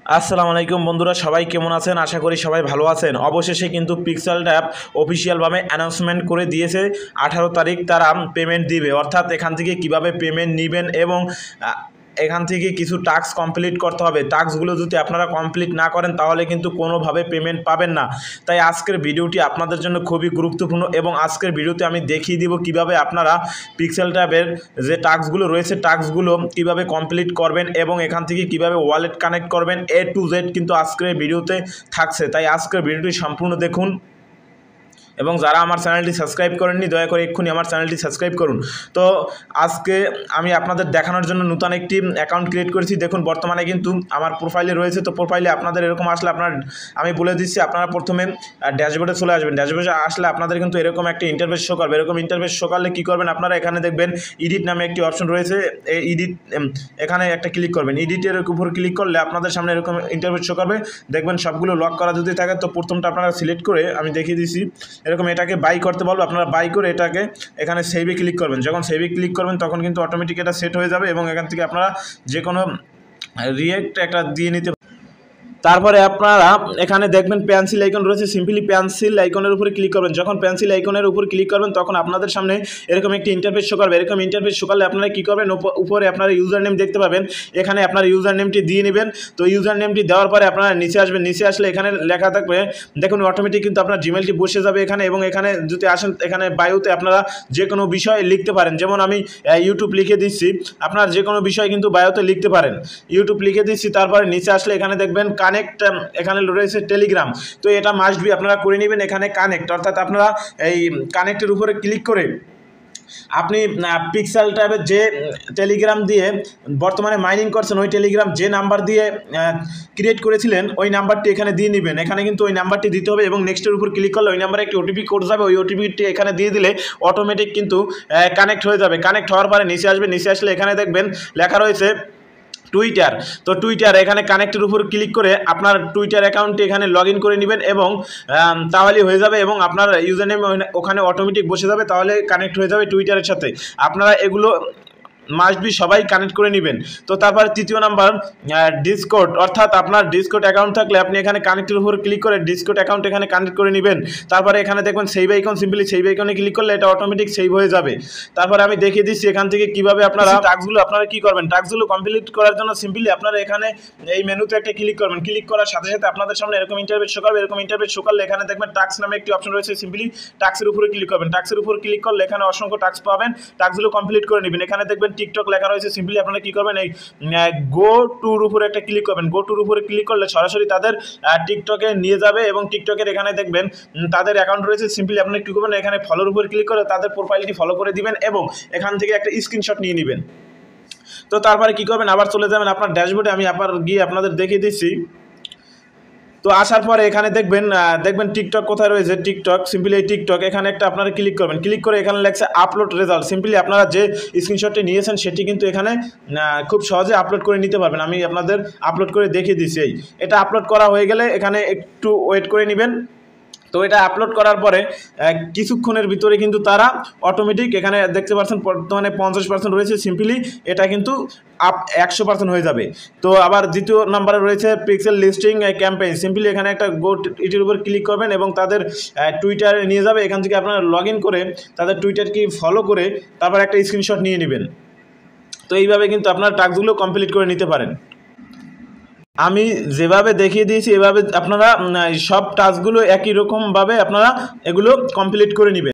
আসসালামু আলাইকুম বন্ধুরা, সবাই কেমন আছেন? আশা করি সবাই ভালো আছেন। অবশেষে কিন্তু পিক্সেল ট্যাব অফিসিয়ালভাবে অ্যানাউন্সমেন্ট করে দিয়েছে 18 তারিখ তারা পেমেন্ট দিবে। অর্থাৎ এখান থেকে কিভাবে পেমেন্ট নেবেন এবং এখান থেকে কিছু টাস্ক কমপ্লিট করতে হবে। টাস্কগুলো যদি আপনারা কমপ্লিট না করেন তাহলে কিন্তু কোনোভাবে পেমেন্ট পাবেন না। তাই আজকের ভিডিওটি আপনাদের জন্য খুবই গুরুত্বপূর্ণ এবং আজকের ভিডিওতে আমি দেখিয়ে দিব কিভাবে আপনারা পিক্সেল ট্যাবের যে টাস্কগুলো রয়েছে টাস্কগুলো কিভাবে কমপ্লিট করবেন এবং এখান থেকে কিভাবে ওয়ালেট কানেক্ট করবেন, A to Z কিন্তু আজকের ভিডিওতে থাকছে। তাই আজকের ভিডিওটি সম্পূর্ণ দেখুন এবং যারা আমার চ্যানেলটি সাবস্ক্রাইব করেননি দয়া করে এক্ষুনি আমার চ্যানেলটি সাবস্ক্রাইব করুন। তো আজকে আমি আপনাদের দেখানোর জন্য নতুন একটি অ্যাকাউন্ট ক্রিয়েট করেছি। দেখুন বর্তমানে কিন্তু আমার প্রোফাইলে রয়েছে। তো প্রোফাইলে আপনাদের এরকম আসলে আমি বলে দিচ্ছি, আপনারা প্রথমে ড্যাশবোর্ডে চলে আসবেন। ড্যাশবোর্ডে আসলে আপনাদের কিন্তু এরকম একটা ইন্টারফেস শো করবে। এরকম ইন্টারফেস শো করলে কী করবেন, আপনারা এখানে দেখবেন এডিট নামে একটি অপশন রয়েছে। এই এডিট এখানে একটা ক্লিক করবেন। এডিটের উপর ক্লিক করলে আপনাদের সামনে এরকম ইন্টারফেস শো করবে। দেখবেন সবগুলো লক করা যদি থাকে তো প্রথমটা আপনারা সিলেক্ট করে আমি দেখিয়ে দিচ্ছি এরকম এটাকে বাই করতে বলবো। আপনারা বাই করে এটাকে এখানে সেভে ক্লিক করবেন। যখন সেভে ক্লিক করবেন তখন কিন্তু অটোমেটিক এটা সেট হয়ে যাবে এবং এখান থেকে আপনারা যে কোনো রিয়েক্ট একটা দিয়ে নিতে। তারপরে আপনারা এখানে দেখবেন পেন্সিল আইকন রয়েছে, সিম্পলি পেন্সিল আইকনের উপরে ক্লিক করবেন। যখন পেন্সিল আইকনের উপর ক্লিক করবেন তখন আপনাদের সামনে এরকম একটি ইন্টারফেস শো করবে। এরকম ইন্টারফেস শো করলে আপনারা কী করবেন, উপরে আপনারা ইউজার নেম দেখতে পাবেন। এখানে আপনার ইউজার নেমটি দিয়ে নেবেন। তো ইউজার নেমটি দেওয়ার পরে আপনারা নিচে আসবেন। নিচে আসলে এখানে লেখা থাকবে, দেখুন অটোমেটিক কিন্তু আপনার জিমেলটি বসে যাবে এখানে। এবং এখানে যদি আসেন এখানে বায়োতে আপনারা যে কোনো বিষয় লিখতে পারেন। যেমন আমি ইউটিউব লিখে দিচ্ছি, আপনার যে কোনো বিষয় কিন্তু বায়োতে লিখতে পারেন। ইউটিউব লিখে দিচ্ছি। তারপরে নিচে আসলে এখানে দেখবেন কানেক্ট, এখানে রয়েছে টেলিগ্রাম। তো এটা মাস্ট বি আপনারা করে নেবেন এখানে কানেক্ট। অর্থাৎ আপনারা এই কানেক্টের উপরে ক্লিক করে আপনি পিক্সেল ট্যাবের যে টেলিগ্রাম দিয়ে বর্তমানে মাইনিং করছেন ওই টেলিগ্রাম যে নাম্বার দিয়ে ক্রিয়েট করেছিলেন ওই নাম্বারটি এখানে দিয়ে নেবেন। এখানে কিন্তু ওই নাম্বারটি দিতে হবে এবং নেক্সটের উপর ক্লিক করলে ওই নাম্বারে একটি ওটিপি কোড যাবে। ওই ওটিপিটি এখানে দিয়ে দিলে অটোমেটিক কিন্তু কানেক্ট হয়ে যাবে। কানেক্ট হওয়ার পরে নিচে আসবে। নিচে আসলে এখানে দেখবেন লেখা রয়েছে টুইটার। তো টুইটার এখানে কানেক্টের উপর ক্লিক করে আপনার টুইটার অ্যাকাউন্টটি এখানে লগ ইন করে নেবেন এবং তাহলেই হয়ে যাবে এবং আপনার ইউজার নেম ওখানে অটোমেটিক বসে যাবে। তাহলে কানেক্ট হয়ে যাবে টুইটারের সাথে। আপনারা এগুলো মাস্ট বি সবাই কানেক্ট করে নেবেন। তো তারপরে তৃতীয় নাম্বার ডিসকর্ড। অর্থাৎ আপনার ডিসকর্ড অ্যাকাউন্ট থাকলে আপনি এখানে কানেক্টের উপর ক্লিক করে ডিসকর্ড অ্যাকাউন্ট এখানে কানেক্ট করে নেবেন। তারপরে এখানে দেখবেন সেভ আইকন, সিম্পলি সেভ আইকনে ক্লিক করলে এটা অটোমেটিক সেভ হয়ে যাবে। তারপরে আমি দেখিয়ে দিচ্ছি এখান থেকে কীভাবে আপনারা টাস্কগুলো আপনারা কী করবেন। টাস্কগুলো কমপ্লিট করার জন্য সিম্পলি আপনারা এখানে এই মেনুতে একটা ক্লিক করবেন। ক্লিক করার সাথে সাথে আপনাদের সামনে এরকম ইন্টারফেস শো করবে। এরকম ইন্টারফেস শো করলে এখানে দেখবেন টাস্ক নামে একটি অপশন রয়েছে। সিম্পলি টাস্কের উপরে ক্লিক করবেন। টাস্কের উপর ক্লিক করলে এখানে অসংখ্য টাস্ক পাবেন। টাস্কগুলো কমপ্লিট করে নেবেন। এখানে দেখবেন টিকটক লেখা রয়েছে। সিম্পলি আপনারা কী করবেন, এই গো টুর উপরে একটা ক্লিক করবেন। গো টুর উপরে ক্লিক করলে সরাসরি তাদের টিকটকে নিয়ে যাবে এবং টিকটকের এখানে দেখবেন তাদের অ্যাকাউন্ট রয়েছে। সিম্পলি আপনি কী করবেন, এখানে ফলোর উপর ক্লিক করে তাদের প্রোফাইলটি ফলো করে দিবেন এবং এখান থেকে একটা স্ক্রিনশট নিয়ে নেবেন। তো তারপরে কী করবেন, আবার চলে যাবেন আপনার ড্যাশবোর্ডে। আমি আবার গিয়ে আপনাদের দেখিয়ে দিচ্ছি। তো আসার পরে এখানে দেখবেন টিকটক কোথায় রয়েছে, টিকটক। সিম্পলি এই টিকটক এখানে একটা আপনারা ক্লিক করবেন। ক্লিক করে এখানে লেখছে আপলোড রেজাল্ট। সিম্পলি আপনারা যে স্ক্রিনশটটি নিয়েছেন সেটি কিন্তু এখানে খুব সহজে আপলোড করে নিতে পারবেন। আমি আপনাদের আপলোড করে দেখিয়ে দিচ্ছি। এটা আপলোড করা হয়ে গেলে এখানে একটু ওয়েট করে নেবেন। তো এটা আপলোড করার পরে কিছুক্ষণের ভিতরে কিন্তু তারা অটোমেটিক এখানে দেখতে পাচ্ছেন বর্তমানে 50% রয়েছে। সিম্পলি এটা কিন্তু 100% হয়ে যাবে। তো আবার দ্বিতীয় নাম্বারে রয়েছে পিক্সেল লিস্টিং ক্যাম্পেইন। সিম্পলি এখানে একটা এটির উপর ক্লিক করবেন এবং তাদের টুইটারে নিয়ে যাবে। এখান থেকে আপনারা লগ ইন করে তাদের টুইটারকে ফলো করে তারপর একটা স্ক্রিনশট নিয়ে নেবেন। তো এইভাবে কিন্তু আপনারা টাস্কগুলো কমপ্লিট করে নিতে পারেন। আমি যেভাবে দেখিয়ে দিয়েছি এভাবে আপনারা সব টাস্কগুলো একই রকমভাবে আপনারা এগুলো কমপ্লিট করে নেবেন।